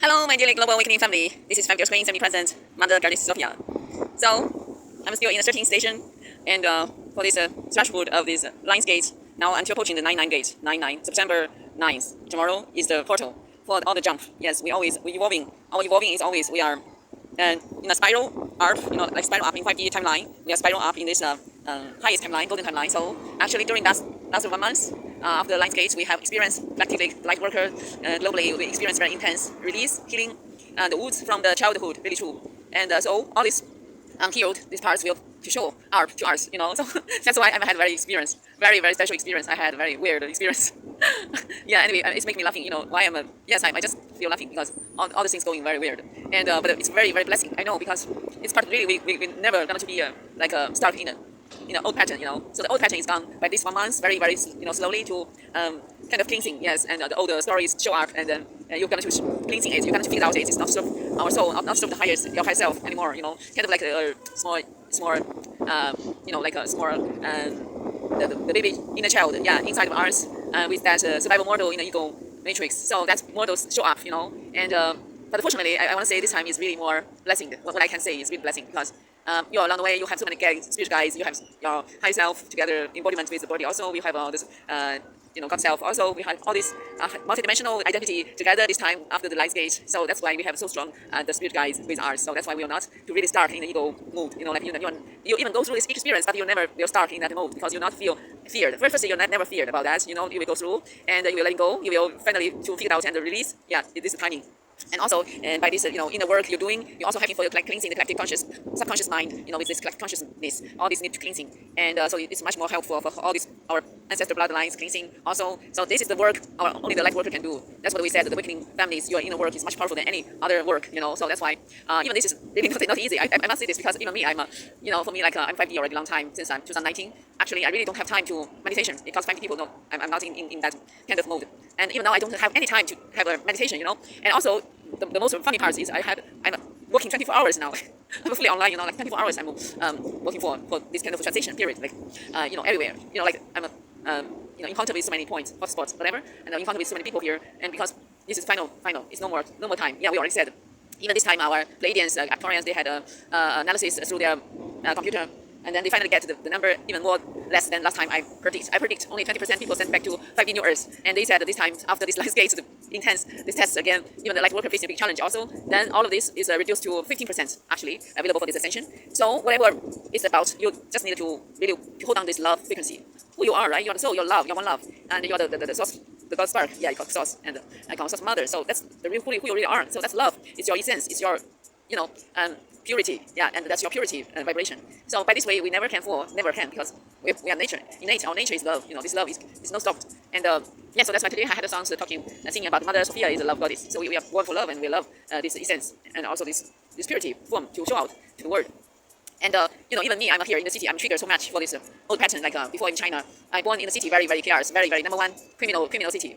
Hello, my dearly Global Awakening family. This is 5-year Queen, 70% Mother Goddess Sophia. So, I'm still in the 13th station, and for this threshold of this Lions Gate, now I'm approaching the 99 gate, 99, September 9th. Tomorrow is the portal for all the jump. Yes, we evolving. Our evolving is always, we are in a spiral up, like spiral up in 5D timeline. We are spiral up in this highest timeline, golden timeline. So, actually, during last 1 month, after the Lions Gate, we have experienced collectively, light worker, globally, we experienced very intense release, healing, the wounds from the childhood, really true. And so all this unhealed, these parts will to show up to us, So that's why I had very experience, very, very special experience. I had very weird experience. Yeah, anyway, it's making me laughing, why I just feel laughing because all the things going very weird. And but it's very, very blessing, I know, because it's part really, we never going to be stuck in a old pattern, So the old pattern is gone by this 1 month, very, very, slowly to kind of cleansing, yes. And the older stories show up, and then you're going to cleansing it. You're going to figure out it's not serve our soul, not serve the highest, your high self anymore. Kind of like a small, like a small, the baby inner child, yeah, inside of ours, with that survival model in the ego matrix. So that models show up, And but fortunately, I want to say this time is really more blessing. What I can say is really blessing because. Along the way, you have so many guides, spiritual guides. You have your high self together, embodiment with the body. Also, we have all this, God self. Also, we have all this multidimensional identity together this time after the light gate. So that's why we have so strong the spirit guides with ours. So that's why we are not to really start in the ego mood. You even go through this experience, but you never will start in that mode because you not feel feared. Firstly, you're never feared about that. You will go through and you will let go. You will finally to figure it out and release. Yeah, this is the timing. And also, by this, in the work you're doing, you're also having for cleansing the collective subconscious mind, with this collective consciousness, all this need to cleansing. And so it's much more helpful for all these, our ancestor bloodlines cleansing also. So this is the work only the light worker can do. That's what we said, the awakening families, your inner work is much powerful than any other work, So that's why, even this is really not easy. I must say this because even me, I'm, for me, I'm 5D already, long time, since I'm 2019. Actually, I really don't have time to meditation because 5D people know I'm not in that kind of mode. And even now, I don't have any time to have a meditation, And also, the most funny part is I'm working 24 hours now. I'm fully online, like 24 hours I'm working for this kind of transition period, like, everywhere. Like I'm in contact with so many points, hotspots, whatever, and I'm in contact with so many people here. And because this is final, it's no more time. Yeah, we already said. Even this time, our Pleiadians, Arcturians, they had analysis through their computer. And then they finally get the number even more less than last time I predict only 20% people sent back to 5D New Earth. And they said that this time, after this last gate, the intense, this test again, even the light worker facing a big challenge also, then all of this is reduced to 15% actually available for this ascension. So whatever it's about, you just need to really hold on this love frequency. Who you are, right? You're the soul, you're love, you're one love. And you're the source, the God spark. Yeah, you call source, and I call source mother. So that's the real who you really are. So that's love. It's your essence. It's your, purity, yeah, and that's your purity vibration. So by this way, we never can fall, never can, because we are nature. Innate, our nature is love. This love is no stopped. And yeah, so that's why today I had a song singing about Mother Sophia is a love goddess. So we are born for love, and we love this essence and also this purity form to show out to the world. And even me, I'm here in the city. I'm triggered so much for this old pattern. Like before in China, I born in the city, very, very chaos, very, very number one criminal city,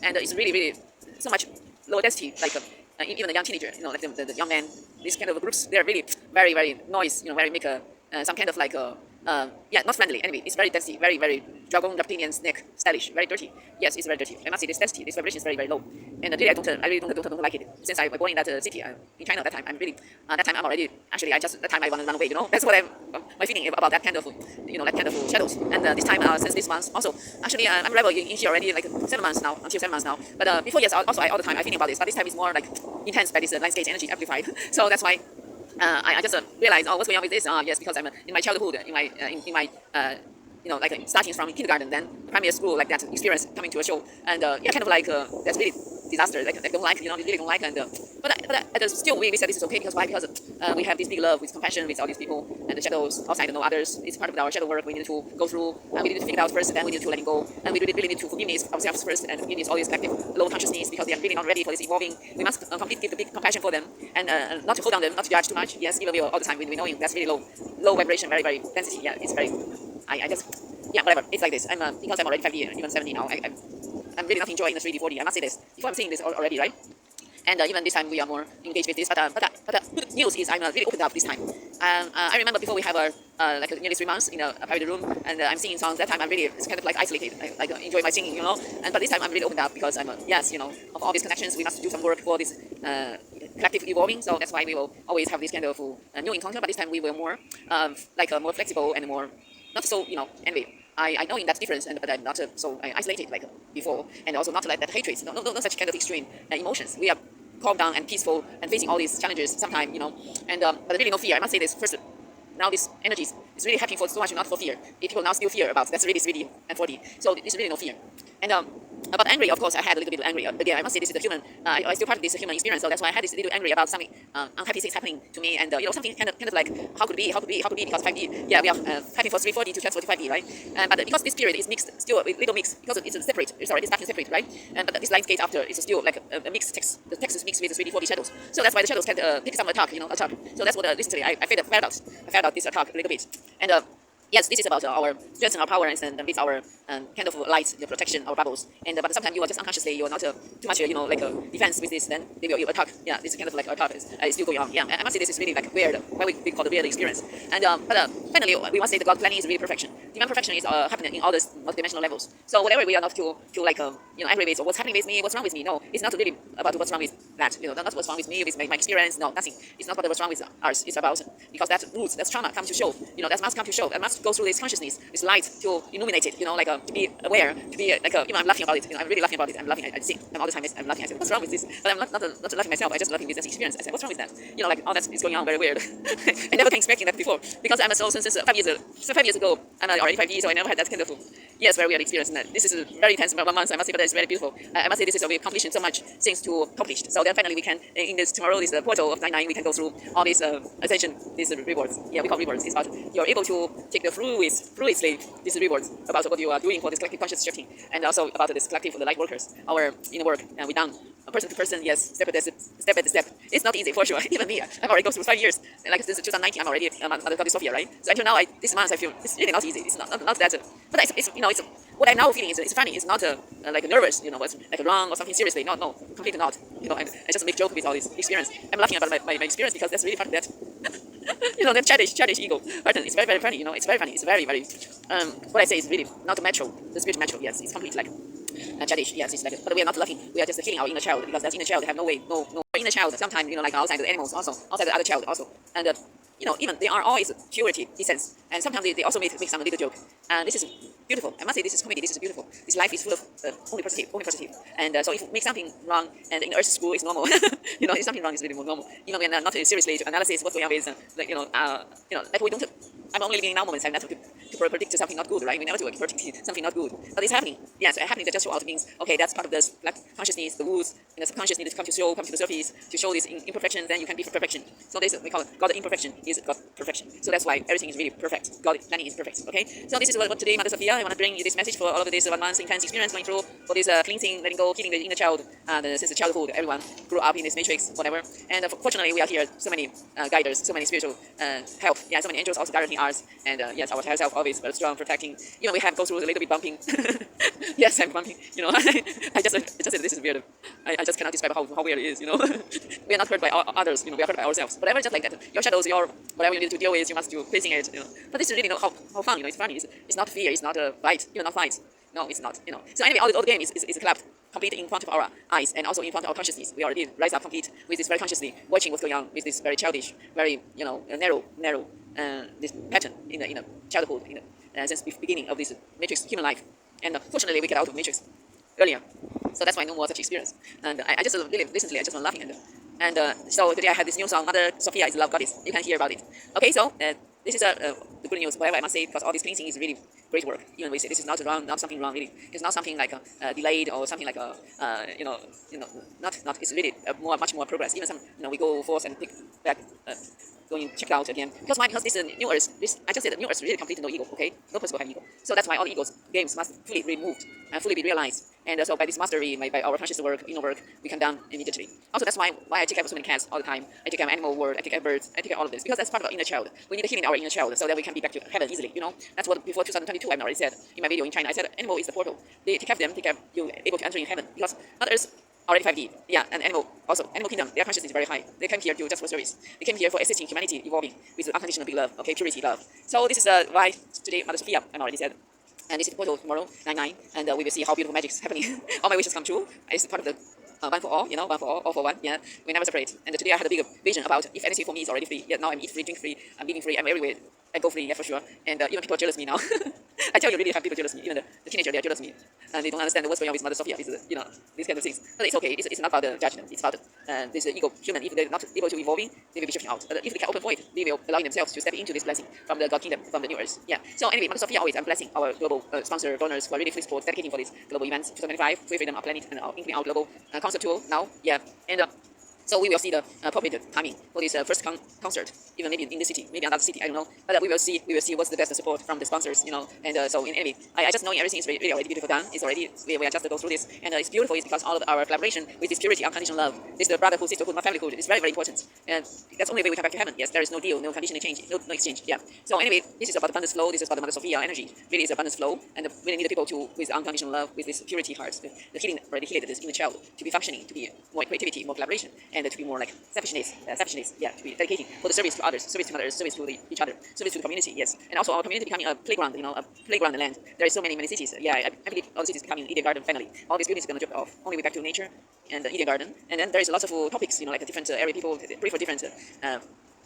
and it's really, really so much low density, like. Even the young teenager, like the young man, these kind of groups, they are really very, very noise, very make some kind of like not friendly. Anyway, it's very density, very, very dragon reptilian snake stylish, very dirty. Yes, it's very dirty. I must say this density, this vibration is very, very low. And really, I really don't like it. Since I was born in that city in China that time, I'm really that time I'm already actually that time I want to run away. That's what my feeling about that kind of that kind of shadows. And this time since this month also actually I'm rebel in here already like 7 months now, until 7 months now. But before yes, also all the time I feeling about this, but this time is more like intense by this landscape energy amplified. So that's why. I just realized, what's going on with this? Yes, because I'm in my childhood, in my starting from kindergarten, then primary school, like that experience coming to a show, and kind of like that's really disaster. Like I don't like, really don't like, and but still we said this is okay because why? Because we have this big love with compassion with all these people and the shadows outside, no others. It's part of our shadow work. We need to go through, and we need to figure it out first, then we need to let it go, and we really need to forgive ourselves first, and forgive all these collective low consciousness because they are really not ready for this evolving. We must completely give the big compassion for them, and not to hold on them, not to judge too much. Yes, even all the time we knowing that's really low vibration, very, very density. Yeah, it's very. I just whatever. It's like this. Because I'm already 5D, even 70 now. I'm really not enjoying the 3D, 4D. I must say this. Before I'm saying this already, right? And even this time we are more engaged with this. But good news is I'm really opened up this time. I remember before we have our like nearly 3 months in a private room, and I'm singing songs. That time I'm really it's kind of like isolated. I like enjoy my singing, And but this time I'm really opened up because I'm yes, of all these connections, we must do some work for this collective evolving. So that's why we will always have this kind of new encounter. But this time we will more more flexible and more not so envy. I know in that difference, but I'm not so isolated like before, and also not like that hatred. No such kind of extreme emotions. We are calm down and peaceful and facing all these challenges sometime, and but really no fear. I must say this first. Now this energy is really happening for so much, not for fear. If people now still fear about that's really 3D and 4D. So it's really no fear. And about angry, of course, I had a little bit angry. Again, I must say this is the human. I still part of this human experience, so that's why I had this little angry about something unhappy things happening to me, and something kind of like how could it be because 5D. Yeah, we are having for 340 to transfer to 5D, right? But because this period is mixed, still a little mixed because it's separate. Sorry, it's starting separate, right? But this line gate after is still like a mixed text. The text is mixed with the 3D 4D shadows, so that's why the shadows can take some attack, attack. So that's what recently I felt out. I felt out this attack a little bit, and. Yes, this is about our strength and our power and with our kind of light, the protection, our bubbles. And but sometimes you are just unconsciously, you are not too much, like a defense with this, then they will attack. Yeah, this is kind of like attack is still going on. Yeah, I must say this is really like weird, why we call it weird experience. And but finally, we must say the God planning is really perfection. Divine perfection is happening in all these multidimensional levels. So whatever we are not to like angry with or what's happening with me, what's wrong with me. No, it's not really about what's wrong with that. Not what's wrong with me, with my experience. No, nothing. It's not about what's wrong with us. It's about because that roots, that trauma comes to show. That must come to show. That must go through this consciousness, this light to illuminate it. To be aware, to be like I'm laughing about it. I'm really laughing about it. I'm laughing. I think I'm all the time. I'm laughing. I say, what's wrong with this? But I'm not laughing myself. I just laughing with that experience. I say, what's wrong with that? Like all that is going on very weird. I never can expect that before because I'm so since 5 years. So 5 years ago, I'm already 5 years, so I never had that kind of very weird experience. And this is very intense 1 month. I must say, but it's very beautiful. I must say this is we accomplished so much things to accomplished. So then finally we can in this tomorrow this portal of 99 we can go through all these ascension, these rewards. Yeah, we call rewards. It's about you're able to take the fluidly these rewards about what you are doing for this collective conscious shifting, and also about this collective for the light workers, our inner work, and we done person to person, yes, step by step. It's not easy for sure. Even me, I've already gone through 5 years, and like since 2019, I'm already Mother Goddess Sophia, right? So until now, this month I feel it's really not easy. It's not that, but it's it's what I'm now feeling is it's funny. It's not like nervous, what's like wrong or something seriously. No, completely not. I just make joke with all this experience. I'm laughing about my experience because that's really part of that. That childish ego pattern. It's very funny. It's very funny. It's very what I say is really not natural. The spiritual natural. Yes, it's complete like childish. Yes, it's like. But we are not laughing. We are just healing our inner child because that inner child have no way, no inner child. Sometimes like outside the animals also, outside the other child also, and even they are always purity, essence, and sometimes they also make some little joke. And this is beautiful. I must say, this is comedy. This is beautiful. This life is full of only positive. And so if you make something wrong, and in Earth school it's normal, if something wrong is really more normal. Even when not seriously to analysis what's going on with, like we don't. I'm only living in now moments. I'm not to predict something not good, right? We never do predict something not good, but it's happening. Yes, happening that just show out means okay. That's part of the consciousness, the roots, and the subconscious need to come to the surface to show these imperfections. Then you can be for perfection. So this we call it God imperfection is God perfection. So that's why everything is really perfect. God planning is perfect. Okay. So this is what today, Mother Sophia, I want to bring you this message for all of this 1 month intense experience going through for this cleansing, letting go, healing the inner child, since the childhood, everyone grew up in this matrix, whatever. And fortunately, we are here. So many guiders, so many spiritual help. Yeah, so many angels also directing ours. And yes, our higher self always very strong, protecting. Even we have go through a little bit bumping. Yes, I'm bumping. I just said this is weird. I just cannot describe how weird it is. We are not hurt by others. We are hurt by ourselves. Whatever, just like that. Your shadows, your whatever you need to deal with, you must do facing it. But this is really how fun. It's funny. It's not fear. It's not a fight. Not fight. No, it's not. So anyway, all the game is clapped complete in front of our eyes and also in front of our consciousness. We already rise up complete with this very consciously watching what's going on with this very childish, very narrow this pattern in the childhood since the beginning of this matrix human life. And fortunately, we get out of matrix earlier, so that's why no more such experience. And I just really recently I just was laughing and so today I had this new song, Mother Sophia is Love Goddess. You can hear about it. Okay, so this is the good news. Whatever I must say, because all this cleansing is really great work. Even we say this is not wrong, not something wrong. Really, it's not something like delayed or something like not. It's really much more progress. Even some we go forth and pick back. Going check out again because why? Because this new earth. This I just said the new earth really complete no ego. Okay, no person will have ego. So that's why all the egos games must fully removed and fully be realized. And so by this mastery, by our conscious work, inner work, we can done immediately. Also, that's why I take care of so many cats all the time. I take care of animal world. I take care of birds. I take care of all of this because that's part of our inner child. We need to heal our inner child so that we can be back to heaven easily. That's what before 2022 I already said in my video in China. I said animal is the portal. They take care of them. Take care of you able to enter in heaven because others. already 5D. Yeah, and Animal Kingdom, their consciousness is very high. They came here to just for service. They came here for assisting humanity evolving with unconditional big love, okay, purity, love. So this is why today Mother Sophia, I'm already said. And this is the portal tomorrow, 9/9, and we will see how beautiful magic is happening. All my wishes come true. It's part of the one for all, one for all for one. Yeah, we never separate. And today I had a big vision about if anything for me is already free. Yeah, now I'm eat free, drink free, I'm living free, I'm everywhere. I go free, yeah, for sure. And even people jealous me now. I tell you, really have people jealous me. Even the teenager, they are jealous me, and they don't understand what's going on with Mother Sophia. With these kind of things. But it's okay. It's not about the judgment. It's about this ego, human. If they're not able to evolving, they will be shifting out. If they can open for it, they will allow themselves to step into this blessing from the God Kingdom, from the new earth. Yeah. So anyway, Mother Sophia always I'm blessing our global sponsor donors who are really fully support, dedicating for this global event 2025, free freedom of planet, and including our global concert tour now. Yeah. And so we will see the appropriate timing for this first concert, even maybe in the city, maybe another city, I don't know. But we will see what's the best support from the sponsors, And so anyway, I just know everything is really already beautiful done. It's already we are just go through this, and it's beautiful. It's because all of our collaboration with this purity, unconditional love, this the brotherhood, sisterhood, familyhood is very very important. And that's the only way we come back to heaven. Yes, there is no deal, no conditional change, no exchange. Yeah. So anyway, this is about abundance flow. This is about the Mother Sophia energy. Really is abundance flow, and really need the people to with unconditional love, with this purity heart, the healing, already healed this inner child to be functioning, to be more creativity, more collaboration, and to be more like selfishness, yeah, to be dedicating for the service to others, service to others, service to each other, service to the community, yes, and also our community becoming a playground, a playground land. There are so many cities, yeah, I believe all the cities becoming Eden Garden family. All these buildings are gonna drop off, only way back to nature and Eden Garden, and then there is lots of topics, like a different area people prefer different.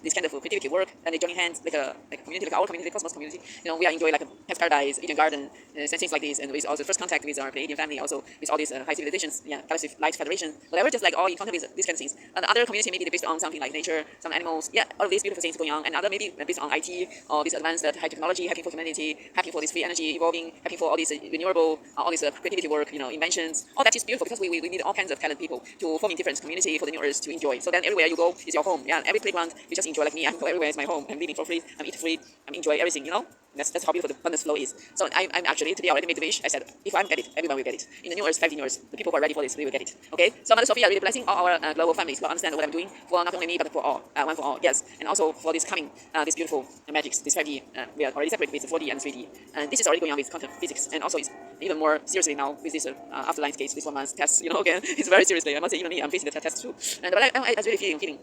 This kind of creativity work, and they join hands like a community, like our community, Cosmos community. We are enjoying like a pet paradise, Eden Garden, and things like this, and with also first contact with our Pleiadian family, also with all these high civilizations, yeah, Galaxy Light Federation, whatever, just like all in contact with these kind of things. And other community maybe they're based on something like nature, some animals, yeah, all of these beautiful things going on, and other maybe based on IT or this advanced high technology, happy for humanity, happy for this free energy evolving, happy for all this renewable, all this creativity work, inventions. All that is beautiful because we need all kinds of talent people to form in different community for the new earth to enjoy. So then everywhere you go is your home, yeah. Every playground you just enjoy like me. I can go everywhere. It's my home. I'm living for free. I'm eat free. I'm enjoy everything. That's how beautiful the abundance flow is. So I'm actually today already made the wish. I said if I get it, everyone will get it. In the new earth, 5 years, the people who are ready for this, we will get it. Okay. So Mother Sophia really blessing all our global families who understand what I'm doing for not only me but for all, one for all. Yes, and also for this coming, this beautiful magics, this 5D. We are already separated with 4D and 3D, and this is already going on with quantum physics, and also it's even more seriously now with this after line skates, this 1 month test. Again, it's very seriously. I must say even me, I'm facing the test too. But I was really feeling.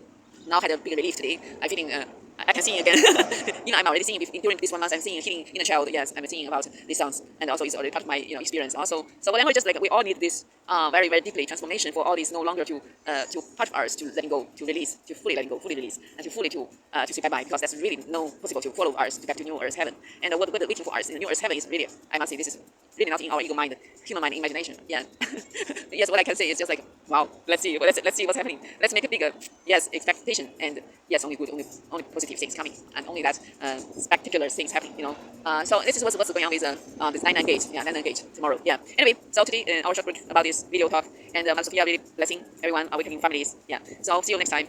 Now had a big relief today. I'm feeling. I can sing again. I'm already singing during this 1 month. I'm singing healing inner child. Yes, I'm singing about these songs, and also it's already part of my experience. Also, so whatever, just like we all need this very very deeply transformation for all this no longer to part of ours to letting go, to release, to fully letting go, fully release, and to fully to say bye bye, because that's really no possible to follow ours to back to new earth heaven. And what we're waiting for ours in the new earth heaven is really, I must say, this is really not in our ego mind, human mind, imagination. Yeah. Yes, what I can say is just like, wow, let's see what's happening. Let's make it bigger. Yes, expectation, and yes, only good, only positive things coming, and only that spectacular things happening. So this is what's going on with this 9/9 gate. Yeah, 9/9 gate tomorrow. Yeah. Anyway, so today our short break about this video talk, and Mother Sophia really blessing everyone, awakening families. Yeah. So see you next time.